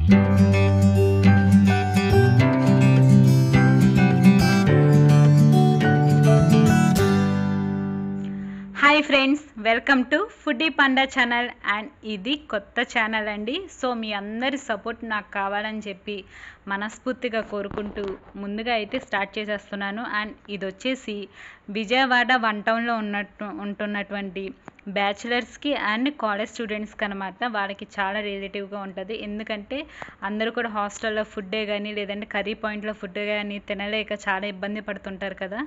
Hi friends, welcome to foodie Panda channel. And ఇది కొత్త channel అండి. సో మీ అందరి సపోర్ట్ నాకు కావాలని చెప్పి మనస్ఫూర్తిగా కోరుకుంటూ ముందుగా అయితే స్టార్ట్ చేసేస్తున్నాను. అండ్ ఇది వచ్చేసి విజయవాడ వన్ టౌన్లో ఉంటున్నటువంటి బ్యాచిలర్స్కి అండ్ కాలేజ్ స్టూడెంట్స్కి అనమాట. వాళ్ళకి చాలా రిలేటివ్గా ఉంటుంది. ఎందుకంటే అందరూ కూడా హాస్టల్లో ఫుడ్డే కానీ లేదంటే కర్రీ పాయింట్లో ఫుడ్ కానీ తినలేక చాలా ఇబ్బంది పడుతుంటారు కదా.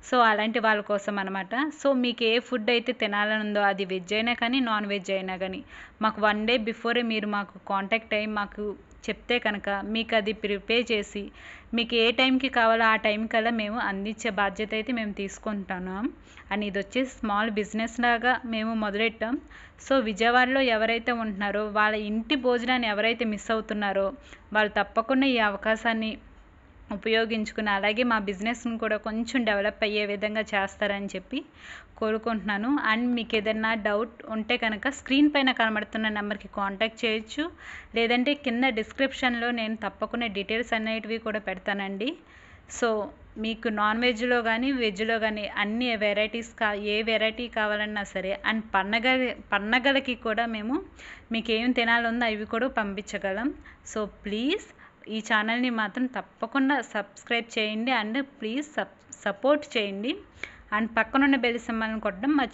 సో అలాంటి వాళ్ళ కోసం అనమాట. సో మీకు ఏ ఫుడ్ అయితే తినాలని ఉందో, అది వెజ్ అయినా కానీ నాన్ వెజ్ అయినా కానీ మాకు 1 డే బిఫోరే మీరు మాకు కాంటాక్ట్ అయ్యి మాకు చెప్తే కనుక మీకు అది ప్రిపేర్ చేసి మీకు ఏ టైంకి కావాలో ఆ టైం కల్లా మేము అందించే బాధ్యత అయితే మేము తీసుకుంటున్నాం. అండ్ ఇది వచ్చేసి స్మాల్ బిజినెస్ లాగా మేము మొదలెట్టాం. సో విజయవాడలో ఎవరైతే ఉంటున్నారో వాళ్ళ ఇంటి భోజనాన్ని ఎవరైతే మిస్ అవుతున్నారో వాళ్ళు తప్పకుండా ఈ అవకాశాన్ని ఉపయోగించుకుని అలాగే మా బిజినెస్ని కూడా కొంచెం డెవలప్ అయ్యే విధంగా చేస్తారని చెప్పి కోరుకుంటున్నాను. అండ్ మీకు ఏదైనా డౌట్ ఉంటే కనుక స్క్రీన్ పైన కనబడుతున్న నెంబర్కి కాంటాక్ట్ చేయొచ్చు, లేదంటే కింద డిస్క్రిప్షన్లో నేను తప్పకుండా డీటెయిల్స్ అనేటివి కూడా పెడతానండి. సో మీకు నాన్ వెజ్లో కానీ వెజ్లో కానీ అన్ని వెరైటీస్ ఏ వెరైటీ కావాలన్నా సరే, అండ్ పండగలకి కూడా మేము మీకు ఏం తినాలందో అవి కూడా పంపించగలం. సో ప్లీజ్ ఈ ఛానల్ని మాత్రం తప్పకుండా సబ్స్క్రైబ్ చేయండి అండ్ ప్లీజ్ సపోర్ట్ చేయండి. అండ్ పక్కనున్న బెల్ సింబల్ని కొట్టడం మర్చిపోకండి.